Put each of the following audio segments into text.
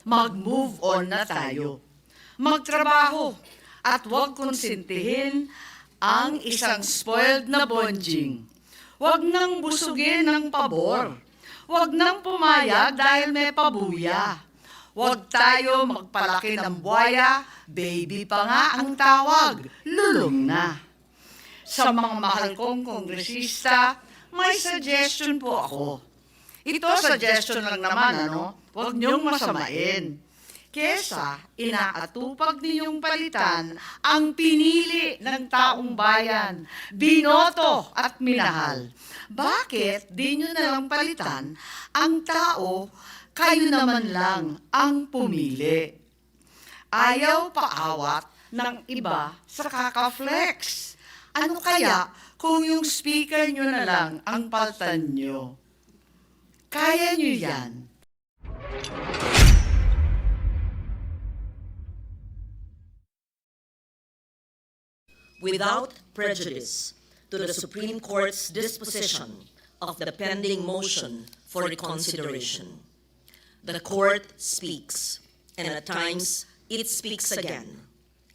mag-move on na tayo. Magtrabaho at huwag konsintihin ang isang spoiled na bonjing. Huwag nang busugin ng pabor. Huwag nang pumayag dahil may pabuya. Huwag tayo magpalaki ng buhaya, baby pa nga ang tawag, lulong na. Sa mga mahal kong kongresista, may suggestion po ako. Ito suggestion lang naman, ano? Huwag niyong masamain. Kesa inaatupag ninyong palitan ang pinili ng taong bayan, binoto at minahal. Bakit di nyo nalang palitan ang tao, kayo naman lang ang pumili? Ayaw paawat ng iba sa kaka-flex. Ano kaya kung yung speaker nyo na lang ang paltan nyo? Kaya nyo yan. Without prejudice to the Supreme Court's disposition of the pending motion for reconsideration, the Court speaks, and at times it speaks again.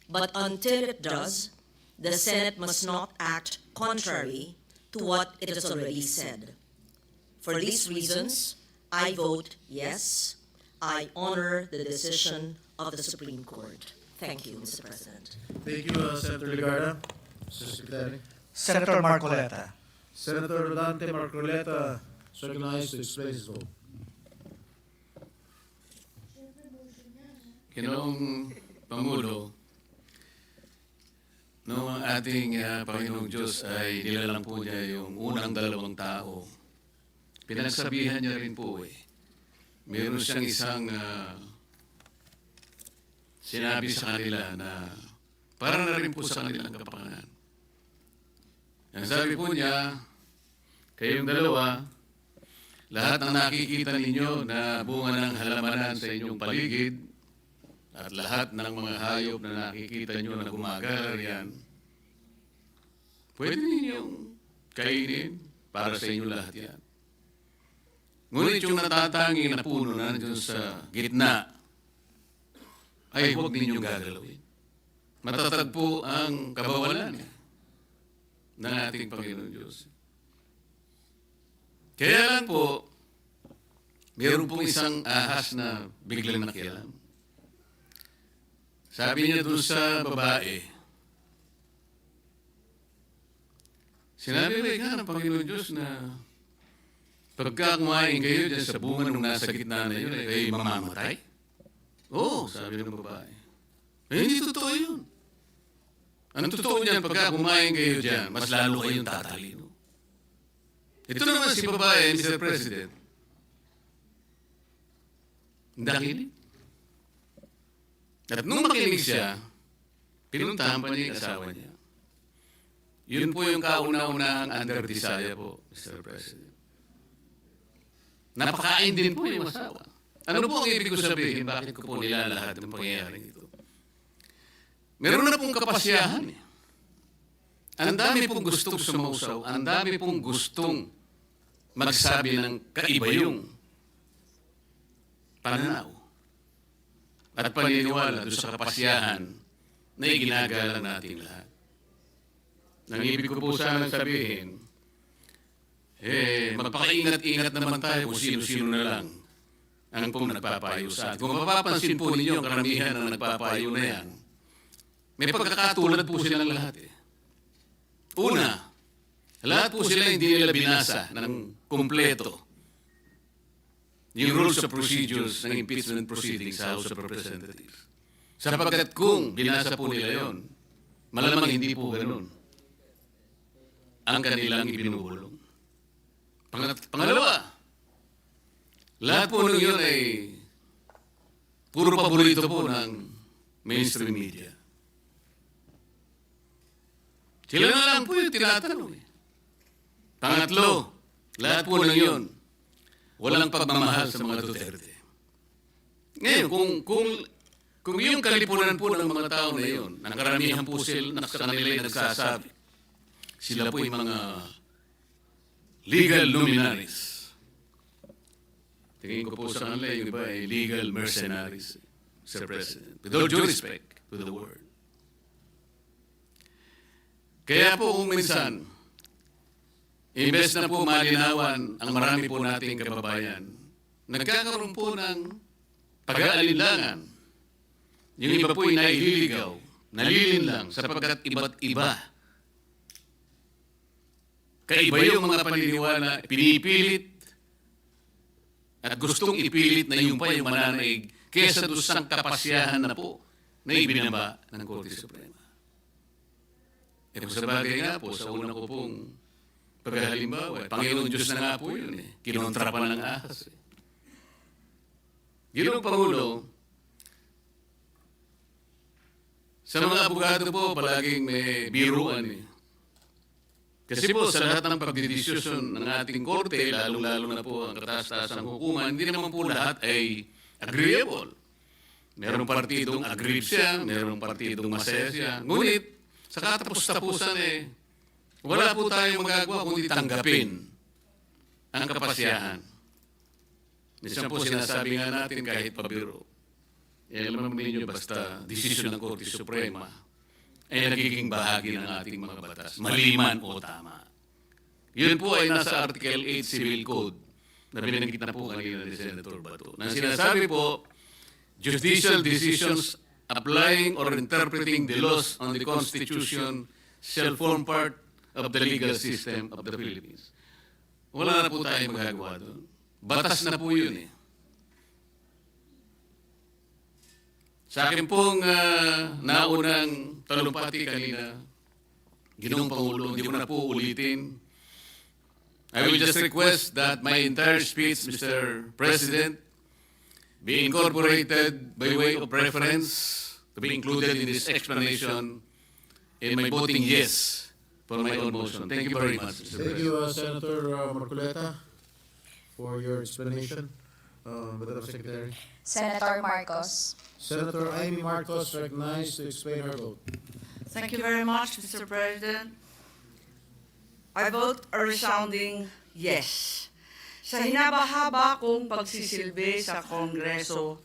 But until it does, the Senate must not act contrary to what it has already said. For these reasons, I vote yes. I honor the decision of the Supreme Court. Thank you, Mr. President. Thank you, Senator Ligarda. Mr. Secretary. Senator Marcoleta. Senator Rodante Marcoleta is recognized to explain his vote. Ginoong Pangulo, noong ang ating Panginoong Diyos ay nilalang po niya yung unang dalawang tao, pinagsabihan niya rin po meron siyang isang sinabi sa kanila na para na rin po sa kanilang kapakanan. Ang sabi po niya, kayong dalawa, lahat ng nakikita ninyo na bunga ng halamanan sa inyong paligid at lahat ng mga hayop na nakikita nyo na gumagala riyan, pwede ninyong kainin para sa inyo lahat yan. Ngunit yung natatanging na puno na nandiyon sa gitna, ay huwag ninyong gagalawin. Matatagpo ang kabawalan ng ating Panginoon Diyos. Kaya lang po, mayroon pong isang ahas na biglang nakialam. Sabi niya doon sa babae, sinabi nga ng Panginoon Diyos na pagka kumain kayo dyan sa bunga nung nasa gitna na yun, ay kayo mamamatay? Oo, sabi ng babae. Hindi totoo yun. Ang totoo niyan, pagka kumain kayo dyan, mas lalo kayong tatalino. Ito naman si babae, Mr. President. Nakinig. At nung makinig siya, pinuntahan pa niya yung asawa niya. Yun po yung kauna-unahang under desire po, Mr. President. Napakain din po yung asawa. Ano po ang ibig ko sabihin? Bakit ko po nilalahat ng pangyayaring ito? Meron na pong kapasyahan. Ang dami pong gustong sumausaw. Ang dami pong gustong magsabi ng kaiba yung pananaw at paniniwala doon sa kapasyahan na iginagalang natin lahat. Ang ibig ko po sanang sabihin, magpakaingat-ingat naman tayo kung sino-sino na lang ang pong nagpapayo sa atin. Kung mapapansin po ninyo ang karamihan ng nagpapayo na yan, may pagkakatulad po silang lahat. Una, lahat po sila hindi nila binasa ng kumpleto yung rules of procedures ng impeachment proceedings sa House of Representatives. Sapagkat kung binasa po nila yon, malamang hindi po ganun ang kanilang ibinubulong. Pangalawa, lahat po nung yun ay puro paborito po ng mainstream media. Sila na lang po yung tinatanong. Pangatlo, lahat po nung yun, walang pagmamahal sa mga Duterte. Ngayon, kung yung kalipunan po ng mga tao na yun, ng karamihan po sila sa kanila ay nagsasabi, sila po yung mga legal luminaries. Tingin ko po sa kanila, yung iba ay legal mercenaries, Mr. President. With all due respect to the word. Kaya po kung minsan, imbes na po malinawan ang marami po nating kababayan, nagkakaroon po ng pag-aalinlangan. Yung iba po ay naililigaw, nalilinlang sapagkat iba't iba. Kaiba yung mga paniniwala, pinipilit at gustong ipilit na yung pa yung mananaig kesa doon sa kapasyahan na po na ibinaba ng Korte Suprema. E kung sa bagay nga po, sa una ko pong paghalimbawa, Panginoon Diyos na nga po yun eh. Kinontra pa ng ahas eh. Ginoong Pangulo, sa mga abogado po, palaging may biruan eh. Kasi po, sa lahat ng pagdidiskusyon ng ating korte, lalo-lalo na po ang kataas-taasang hukuman, hindi naman po lahat ay agreeable. Merong partidong aggrieved siya, merong partidong masaya siya. Ngunit, sa katapos-tapusan eh, wala po tayong magagawa kundi tanggapin ang kapasyahan. Minsan po sinasabi nga natin kahit pabiro. Alam ninyo basta desisyon ng Korte Suprema ay nagiging bahagi ng ating mga batas, maliman o tama. Yun po ay nasa Article 8 Civil Code na binanggit na po kanina ni Senator Bato. Na sinasabi po, judicial decisions applying or interpreting the laws on the Constitution shall form part of the legal system of the Philippines. Wala na po tayong magagawa doon. Batas na po yun eh. Sa akin pong naunang talumpati kanina, Ginoong Pangulo, hindi ko na po ulitin. I will just request that my entire speech, Mr. President, be incorporated by way of reference to be included in this explanation in my voting yes for my own motion. Thank you very much, Mr. Thank President. you, Senator Marcoleta, for your explanation. Madam Secretary. Senator Marcos. Senator Amy Marcos recognized to explain her vote. Thank you very much, Mr. President. I vote a resounding yes. Sa hinaba-haba kong pagsisilbi sa Kongreso,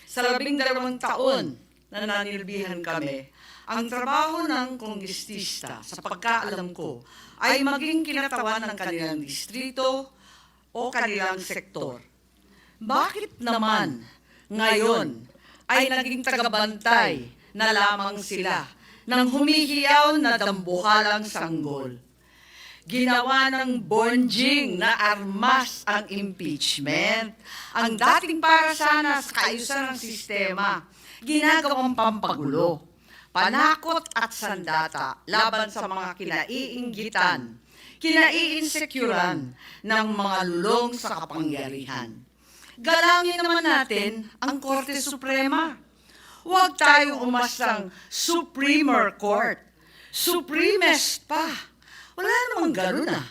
sa 12 taon na nanilbihan kami, ang trabaho ng kongrestista, sa pagkaalam ko, ay maging kinatawan ng kanilang distrito o kanilang sektor. Bakit naman ngayon ay naging tagabantay na lamang sila ng humihiyaw na dambuhalang sanggol? Ginawa ng bonjing na armas ang impeachment. Ang dating para sana sa kaayusan ng sistema, ginagawang pampagulo, panakot at sandata laban sa mga kinaiinggitan, kinaiinsecuran ng mga lulong sa kapangyarihan. Galangin naman natin ang Korte Suprema. Huwag tayong umasang Supreme Court. Supremest pa. Wala namang ganun ah.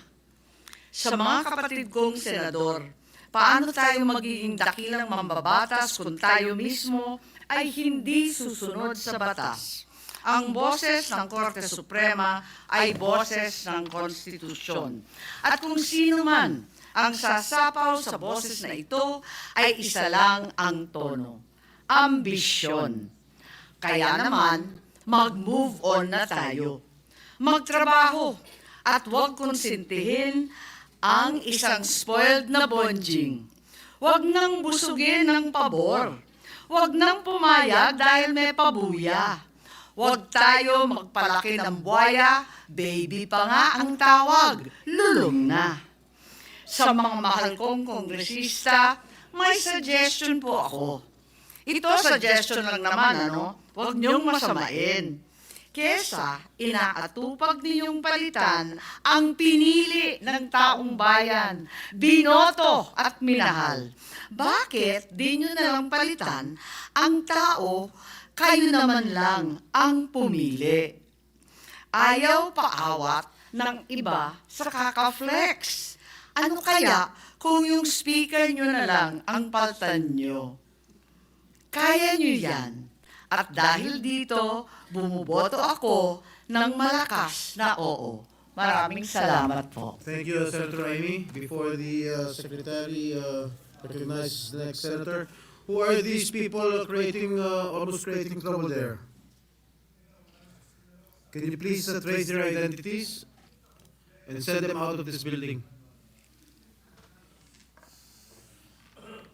Sa mga kapatid kong senador, paano tayo magiging dakilang mambabatas kung tayo mismo ay hindi susunod sa batas? Ang boses ng Korte Suprema ay boses ng konstitusyon. At kung sino man ang sasapaw sa boses na ito ay isa lang ang tono, ambisyon. Kaya naman, mag-move on na tayo. Magtrabaho at huwag konsintihin ang isang spoiled na bonjing. Huwag nang busugin ng pabor. Huwag nang pumayag dahil may pabuya. Huwag tayo magpalaki ng buhaya, baby pa nga ang tawag, lulong na. Sa mga mahal kong kongresista, may suggestion po ako. Ito suggestion lang naman, ano? Huwag niyong masamain. Kesa inaatupag ninyong palitan ang pinili ng taong bayan, binoto at minahal. Bakit di nyo nalang palitan ang tao, kayo naman lang ang pumili? Ayaw paawat ng iba sa kakaflex. Ano kaya kung yung speaker nyo na lang ang paltan nyo? Kaya nyo yan. At dahil dito, bumuboto ako ng malakas na oo. Maraming salamat po. Thank you, Senator Amy. Before the Secretary Recognize the next senator. Who are these people creating, almost creating trouble there? Can you please trace their identities and send them out of this building?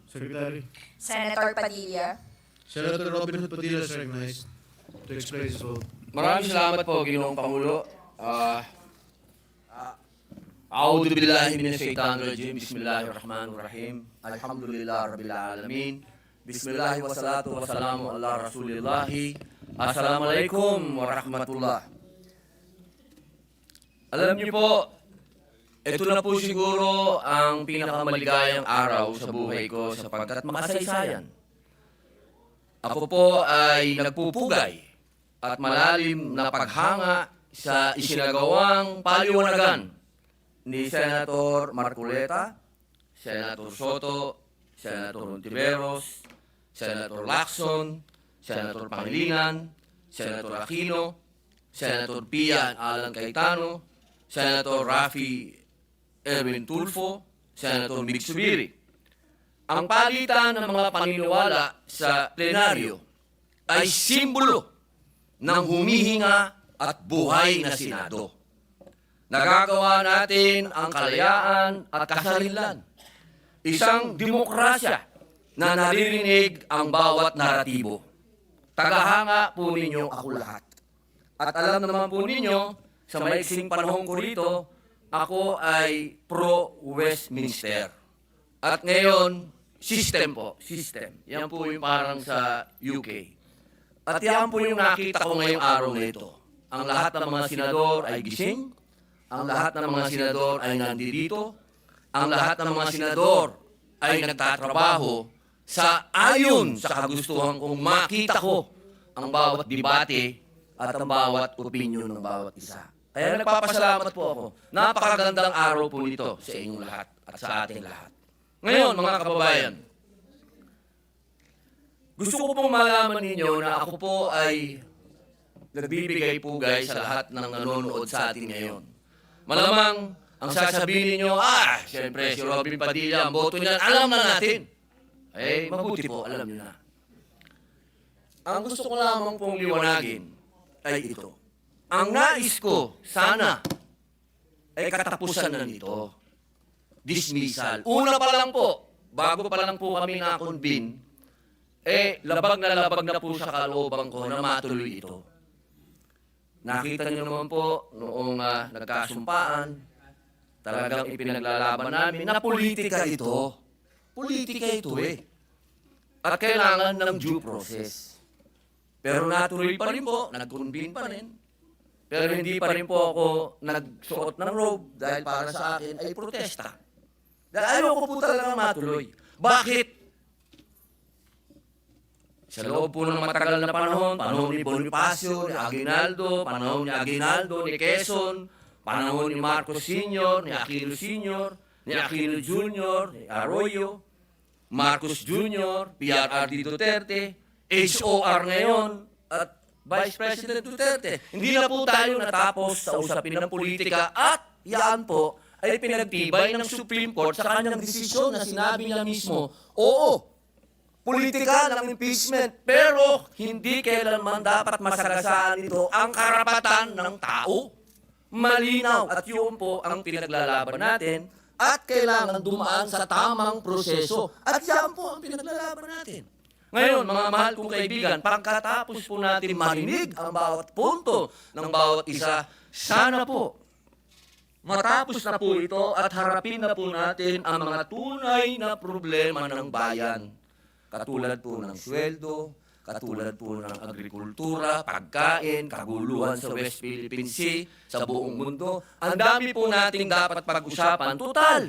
Secretary. Senator Padilla. Senator Robin Hood Padilla is recognized to explain his vote. Maraming salamat po, Ginoong Pangulo. A'udhu billahi minash shaitanir rajim. Bismillahirrahmanirrahim. Alhamdulillah rabbil alamin. Bismillahi wassalatu wassalamu ala rasulillahi. Assalamualaikum warahmatullah. Alam niyo po, ito na po siguro ang pinakamaligayang araw sa buhay ko sapagkat makasaysayan. Ako po ay nagpupugay at malalim na paghanga sa isinagawang paliwanagan ni Senator Marcoleta, Senator Soto, Senator Ontiveros, Senator Lacson, Senator Pangilinan, Senator Aquino, Senator Pia Alan Cayetano, Senator Rafi Erwin Tulfo, Senator Mig Zubiri. Ang palitan ng mga paniniwala sa plenaryo ay simbolo ng humihinga at buhay na Senado. Nagagawa natin ang kalayaan at kasarinlan. Isang demokrasya na naririnig ang bawat naratibo. Tagahanga po ninyo ako lahat. At alam naman po ninyo, sa maiksing panahon ko rito, ako ay pro-Westminster. At ngayon, system po, system. Yan po yung parang sa UK. At yan po yung nakita ko ngayong araw na ito. Ang lahat ng mga senador ay gising, ang lahat ng mga senador ay nandito, ang lahat ng mga senador ay nagtatrabaho sa ayon sa kagustuhan kong makita ko ang bawat debate at ang bawat opinyon ng bawat isa. Kaya nagpapasalamat po ako. Napakagandang araw po nito sa inyong lahat at sa ating lahat. Ngayon, mga kababayan, gusto ko pong malaman ninyo na ako po ay nagbibigay-pugay sa lahat ng nanonood sa atin ngayon. Malamang ang sasabihin ninyo, siyempre si Robin Padilla, ang boto niyan, alam na natin. Eh, mabuti po, alam niyo na. Ang gusto ko lamang pong liwanagin ay ito. Ang nais ko, sana, ay katapusan na nito. Dismissal. Una pa lang po, bago pa lang po kami na-convene, labag na po sa kalooban ko na matuloy ito. Nakita niyo naman po, noong nagkasumpaan, talagang ipinaglalaban namin na politika ito. Politika ito At kailangan ng due process. Pero natuloy pa rin po, nag-convene pa rin. Pero hindi pa rin po ako nagsuot ng robe dahil para sa akin ay protesta. Dahil ayaw ko po talaga matuloy. Bakit? Sa loob po ng matagal na panahon ni Bonifacio, ni Aguinaldo, panahon ni Aguinaldo, ni Quezon, panahon ni Marcos Sr., ni Aquino Sr., ni Aquino Jr., ni Arroyo, Marcos Jr., PRRD Duterte, HOR ngayon, at Vice President Duterte. Hindi na po tayo natapos sa usapin ng politika at yan po ay pinagtibay ng Supreme Court sa kanyang desisyon na sinabi niya mismo, oo, politika ng impeachment, pero hindi kailanman dapat masagasaan ito ang karapatan ng tao. Malinaw at yun po ang pinaglalaban natin at kailangan dumaan sa tamang proseso. At yan po ang pinaglalaban natin. Ngayon, mga mahal kong kaibigan, pagkatapos po natin marinig ang bawat punto ng bawat isa, sana po, matapos na po ito at harapin na po natin ang mga tunay na problema ng bayan. Katulad po ng sweldo, katulad po ng agrikultura, pagkain, kaguluhan sa West Philippine Sea, sa buong mundo. Ang dami po nating dapat pag-usapan. Total!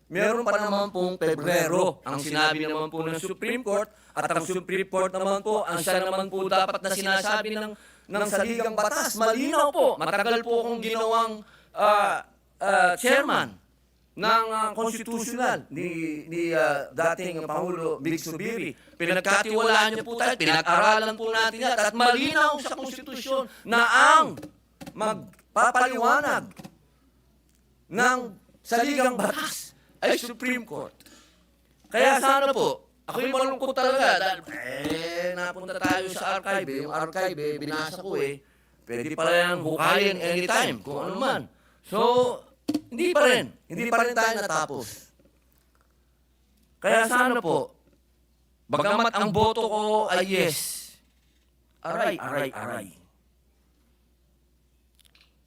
Meron pa naman pong Pebrero. Ang sinabi naman po ng Supreme Court at ang Supreme Court naman po, ang siya naman po dapat na sinasabi ng saligang batas. Malinaw po. Matagal po akong ginawang chairman ng constitutional ni dating Pangulo Mig Zubiri. Pinagkatiwalaan niyo po tayo, pinag-aralan po natin yan at malinaw sa konstitusyon na ang magpapaliwanag ng saligang batas ay Supreme Court. Kaya sana po, ako'y malungkot talaga dahil napunta tayo sa archive. Yung archive, binasa ko pwede pala yan hukayin anytime, kung ano man. So, hindi pa rin tayo natapos. Kaya sana po, bagamat ang boto ko ay yes, aray.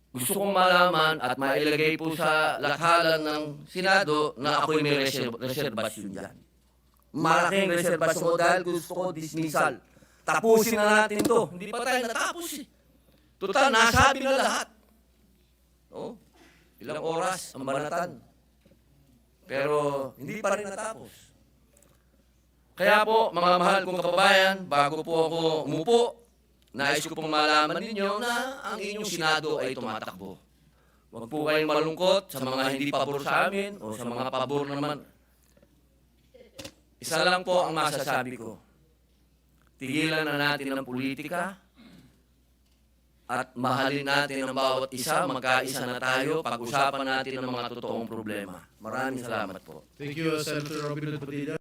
Gusto kong malaman at mailagay po sa lakhalan ng Senado na ako'y may reserbasyon dyan. Malaking reserbasyon ko dahil gusto ko dismissal. Tapusin na natin to. Hindi pa tayo natapos Total, nasabi na lahat. Oh, ilang oras ang banatan. Pero hindi pa rin natapos. Kaya po, mga mahal kong kababayan, bago po ako umupo, nais ko pong malaman ninyo na ang inyong Senado ay tumatakbo. Huwag po kayong malungkot sa mga hindi pabor sa amin o sa mga pabor naman. Isa lang po ang masasabi ko. Tigilan na natin ang politika at mahalin natin ang bawat isa, magkaisa na tayo, pag-usapan natin ang mga totoong problema. Maraming salamat po. Thank you, Senator Robin Hood Padilla.